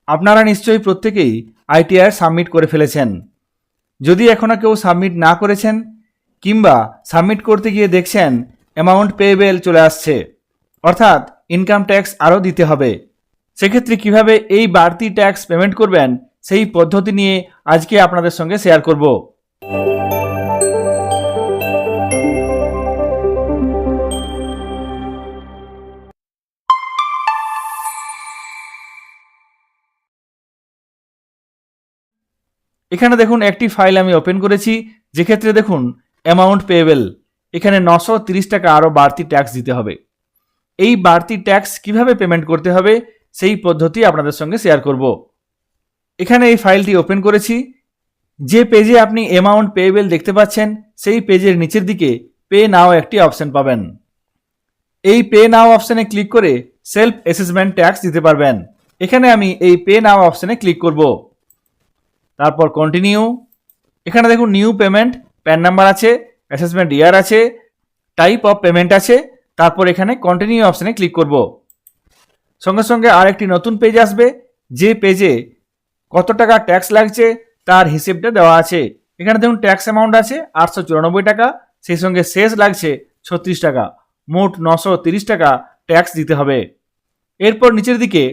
আপনারা নিশ্চয়ই প্রত্যেকেই আইটিআর সাবমিট করে ফেলেছেন। যদি এখনও কেউ সাবমিট না করেছেন কিংবা সাবমিট করতে গিয়ে দেখছেন অ্যামাউন্ট পেয়েবেল চলে আসছে, অর্থাৎ ইনকাম ট্যাক্স আরও দিতে হবে, সেক্ষেত্রে কিভাবে এই বাড়তি ট্যাক্স পেমেন্ট করবেন সেই পদ্ধতি নিয়ে আজকে আপনাদের সঙ্গে শেয়ার করব। এখানে দেখুন একটি ফাইল আমি ওপেন করেছি, যেক্ষেত্রে দেখুন অ্যামাউন্ট পেয়েবেল, এখানে 930 টাকা আরও বাড়তি ট্যাক্স দিতে হবে। এই বাড়তি ট্যাক্স কিভাবে পেমেন্ট করতে হবে সেই পদ্ধতি আপনাদের সঙ্গে শেয়ার করব। এখানে এই ফাইলটি ওপেন করেছি। যে পেজে আপনি অ্যামাউন্ট পেয়েবেল দেখতে পাচ্ছেন সেই পেজের নিচের দিকে পে নাও একটি অপশন পাবেন। এই পে নাও অপশনে ক্লিক করে সেলফ অ্যাসেসমেন্ট ট্যাক্স দিতে পারবেন। এখানে আমি এই পে নাও অপশনে ক্লিক করব, তারপর কন্টিনিউ। এখানে দেখুন নিউ পেমেন্ট, প্যান নাম্বার আছে, অ্যাসেসমেন্ট ইয়ার আছে, টাইপ অফ পেমেন্ট আছে, তারপর এখানে কন্টিনিউ অপশনে ক্লিক করব। সঙ্গে সঙ্গে আরেকটি নতুন পেজ আসবে, যে পেজে কত টাকা ট্যাক্স লাগছে তার হিসেবটা দেওয়া আছে। এখানে দেখুন ট্যাক্স অ্যামাউন্ট আছে 894 টাকা, সেই সঙ্গে শেষ লাগছে 36 টাকা, মোট 930 টাকা ট্যাক্স দিতে হবে। এরপর নিচের দিকে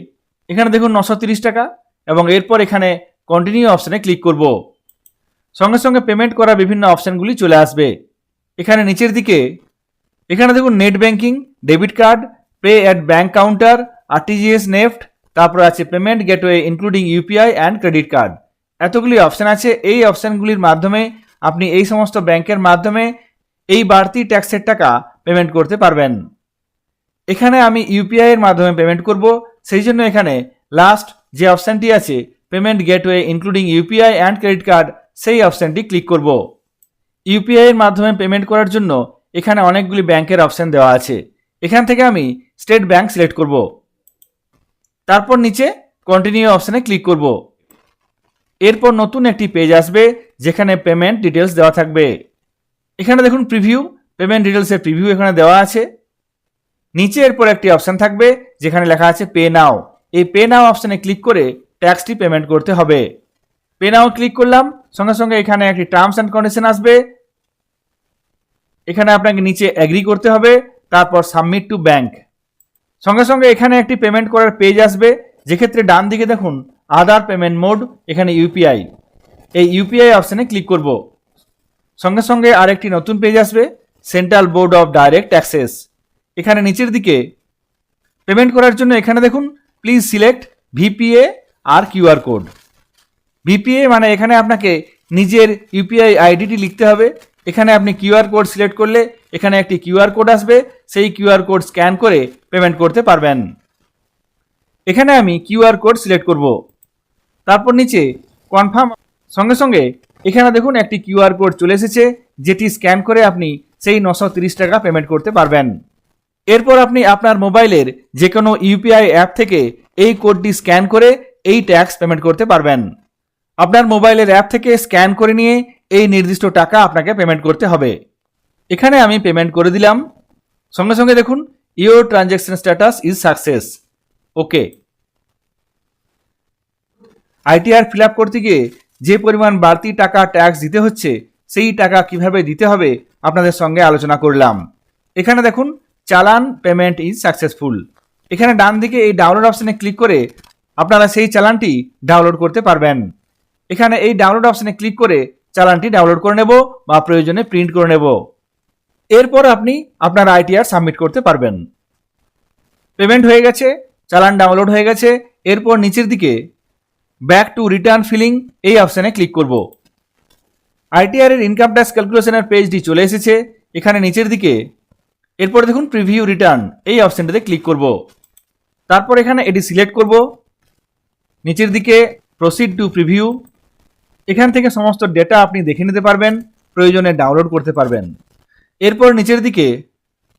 এখানে দেখুন 930 টাকা এবং এরপর এখানে কন্টিনিউ অপশনে ক্লিক করব। সঙ্গে সঙ্গে পেমেন্ট করা বিভিন্ন অপশানগুলি চলে আসবে। এখানে নিচের দিকে এখানে দেখুন net banking, debit card, pay at bank counter, RTGS, NEFT, তারপর আছে payment gateway including UPI and credit card. এতগুলি অপশান আছে। এই অপশানগুলির মাধ্যমে আপনি এই সমস্ত ব্যাংকের মাধ্যমে এই বাড়তি ট্যাক্সের টাকা পেমেন্ট করতে পারবেন। এখানে আমি ইউপিআই এর মাধ্যমে পেমেন্ট করব, সেই জন্য এখানে লাস্ট যে অপশানটি আছে payment gateway including UPI and credit card, সেই অপশানটি ক্লিক করব। ইউপিআই এর মাধ্যমে পেমেন্ট করার জন্য এখানে অনেকগুলি ব্যাংকের অপশান দেওয়া আছে। এখান থেকে আমি স্টেট ব্যাংক সিলেক্ট করব, তারপর নিচে কন্টিনিউ অপশানে ক্লিক করব। এরপর নতুন একটি পেজ আসবে যেখানে পেমেন্ট ডিটেলস দেওয়া থাকবে। এখানে দেখুন প্রিভিউ, পেমেন্ট ডিটেলসের প্রিভিউ এখানে দেওয়া আছে। নিচে এরপর একটি অপশান থাকবে যেখানে লেখা আছে পে নাও। এই পে নাও অপশানে ক্লিক করে ট্যাক্সটি পেমেন্ট করতে হবে। পে নাও ক্লিক করলাম, সঙ্গে সঙ্গে এখানে একটি টার্মস অ্যান্ড কন্ডিশন আসবে। এখানে আপনাকে নিচে এগ্রি করতে হবে, তারপর সাবমিট টু ব্যাংক। সঙ্গে সঙ্গে এখানে একটি পেমেন্ট করার পেজ আসবে, যেক্ষেত্রে ডান দিকে দেখুন আদার পেমেন্ট মোড, এখানে ইউপিআই। এই ইউপিআই অপশানে ক্লিক করব। সঙ্গে সঙ্গে আরেকটি নতুন পেজ আসবে, central board of direct taxes. এখানে নিচের দিকে পেমেন্ট করার জন্য এখানে দেখুন প্লিজ সিলেক্ট ভিপিএ আর কিউআর কোড। ভিপিএ মানে এখানে আপনাকে নিজের ইউপিআই আইডিটি লিখতে হবে। এখানে আপনি কিউআর কোড সিলেক্ট করলে এখানে একটি কিউআর কোড আসবে, সেই কিউআর কোড স্ক্যান করে পেমেন্ট করতে পারবেন। এখানে আমি কিউআর কোড সিলেক্ট করব, তারপর নিচে কনফার্ম। সঙ্গে সঙ্গে এখানে দেখুন একটি কিউআর কোড চলে এসেছে, যেটি স্ক্যান করে আপনি সেই 930 টাকা পেমেন্ট করতে পারবেন। এরপর আপনি আপনার মোবাইলের যে কোনো ইউপিআই অ্যাপ থেকে এই কোডটি স্ক্যান করে এই ট্যাক্স পেমেন্ট করতে পারবেন। আপনার মোবাইলের অ্যাপ থেকে স্ক্যান করে নিয়ে এই নির্দিষ্ট টাকা আপনাকে পেমেন্ট করতে হবে। এখানে আমি পেমেন্ট করে দিলাম। সঙ্গে সঙ্গে দেখুন your transaction status is success, okay. ITR fill up করতে গিয়ে যে পরিমাণ বাড়তি টাকা ট্যাক্স দিতে হচ্ছে সেই টাকা কিভাবে দিতে হবে আপনাদের সঙ্গে আলোচনা করলাম। এখানে দেখুন চালান পেমেন্ট ইজ সাকসেসফুল। এখানে ডান দিকে এই ডাউনলোড অপশানে ক্লিক করে আপনারা সেই চালানটি ডাউনলোড করতে পারবেন। এখানে এই ডাউনলোড অপশানে ক্লিক করে চালানটি ডাউনলোড করে নেব বা প্রয়োজনে প্রিন্ট করে নেব। এরপর আপনি আপনার আইটিআর সাবমিট করতে পারবেন। পেমেন্ট হয়ে গেছে, চালান ডাউনলোড হয়ে গেছে। এরপর নিচের দিকে ব্যাক টু রিটার্ন ফিলিং এই অপশানে ক্লিক করব। আইটিআর এর ইনকাম ট্যাক্স ক্যালকুলেশনের পেজটি চলে এসেছে। এখানে নিচের দিকে এরপর দেখুন প্রিভিউ রিটার্ন এই অপশানটাতে ক্লিক করব। তারপর এখানে এটি সিলেক্ট করব। নিচের দিকে প্রসিড টু প্রিভিউ, এখান থেকে সমস্ত ডেটা আপনি দেখে নিতে পারবেন, প্রয়োজনে ডাউনলোড করতে পারবেন। এরপর নিচের দিকে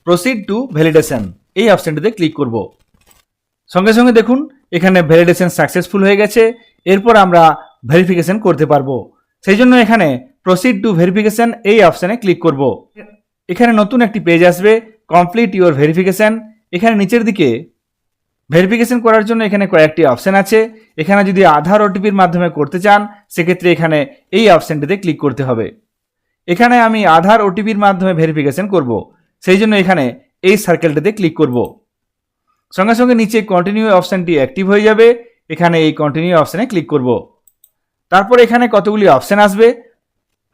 প্রসিড টু ভ্যালিডেশন এই অপশানটিতে ক্লিক করব। সঙ্গে সঙ্গে দেখুন এখানে ভ্যালিডেশন সাকসেসফুল হয়ে গেছে। এরপর আমরা ভেরিফিকেশন করতে পারবো, সেই জন্য এখানে প্রসিড টু ভেরিফিকেশন এই অপশানে ক্লিক করব। এখানে নতুন একটি পেজ আসবে, কমপ্লিট ইউর ভেরিফিকেশন। এখানে নিচের দিকে ভেরিফিকেশন করার জন্য এখানে কয়েকটি অপশন আছে। এখানে যদি আধার ওটিপির মাধ্যমে করতে চান সেক্ষেত্রে এখানে এই অপশনটিতে ক্লিক করতে হবে। এখানে আমি আধার ওটিপির মাধ্যমে ভেরিফিকেশন করব, সেই জন্য এখানে এই সার্কেলটিতে ক্লিক করব। সঙ্গে সঙ্গে নিচে কন্টিনিউ অপশনটি অ্যাক্টিভ হয়ে যাবে। এখানে এই কন্টিনিউ অপশনে ক্লিক করব। তারপর এখানে কতগুলি অপশন আসবে।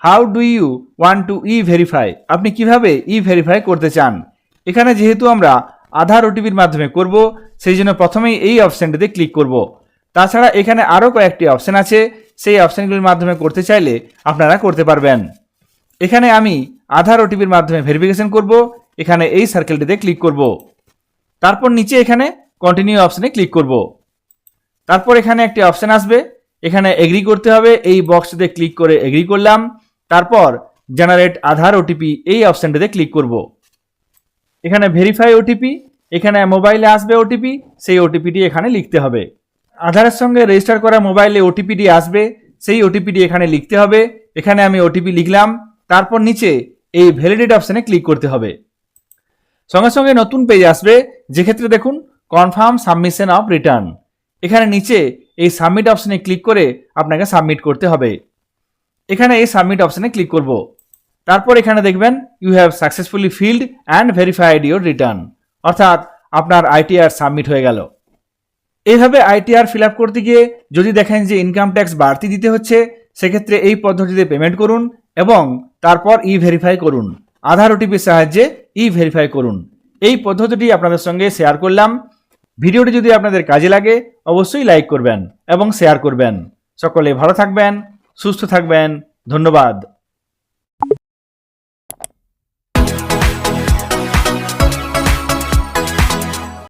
How do you want to e verify, আপনি কিভাবে ই ভেরিফাই করতে চান। এখানে যেহেতু আমরা আধার ওটিপির মাধ্যমে করব সেই জন্য প্রথমেই এই অপশনটিতে ক্লিক করব। তাছাড়া এখানে আরও কয়েকটি অপশন আছে, সেই অপশনগুলির মাধ্যমে করতে চাইলে আপনারা করতে পারবেন। এখানে আমি আধার ওটিপির মাধ্যমে ভেরিফিকেশন করব। এখানে এই সার্কেলটিতে ক্লিক করব। তারপর নিচে এখানে কন্টিনিউ অপশনে ক্লিক করব। তারপর এখানে একটি অপশন আসবে, এখানে এগ্রি করতে হবে। এই বক্সটিতে ক্লিক করে এগ্রি করলাম। তারপর জেনারেট আধার ওটিপি এই অপশনটিতে ক্লিক করব। এখানে ভেরিফাই ওটিপি, এখানে মোবাইলে আসবে ওটিপি, সেই ওটিপিটি এখানে লিখতে হবে। আধারের সঙ্গে রেজিস্টার করা মোবাইলে ওটিপিটি আসবে, সেই ওটিপিটি এখানে লিখতে হবে। এখানে আমি ওটিপি লিখলাম। তারপর নিচে এই ভ্যালিডেট অপশনে ক্লিক করতে হবে। সঙ্গে সঙ্গে নতুন পেজ আসবে, যেক্ষেত্রে দেখুন কনফার্ম সাবমিশন অফ রিটার্ন। এখানে নিচে এই সাবমিট অপশনে ক্লিক করে আপনাকে সাবমিট করতে হবে। এখানে এই সাবমিট অপশনে ক্লিক করব। তারপর এখানে দেখবেন you have successfully filled and verified your return, অর্থাৎ আপনার আইটিআর সাবমিট হয়ে গেল। এইভাবে আইটিআর ফিল আপ করতে গিয়ে যদি দেখেন যে ইনকাম ট্যাক্স বাড়তি দিতে হচ্ছে, সেক্ষেত্রে এই পদ্ধতিতে পেমেন্ট করুন এবং তারপর ই ভেরিফাই করুন। আধার ওটিপির সাহায্যে ই ভেরিফাই করুন। এই পদ্ধতিটি আপনাদের সঙ্গে শেয়ার করলাম। ভিডিওটি যদি আপনাদের কাজে লাগে অবশ্যই লাইক করবেন এবং শেয়ার করবেন। সকলে ভালো থাকবেন, সুস্থ থাকবেন। ধন্যবাদ।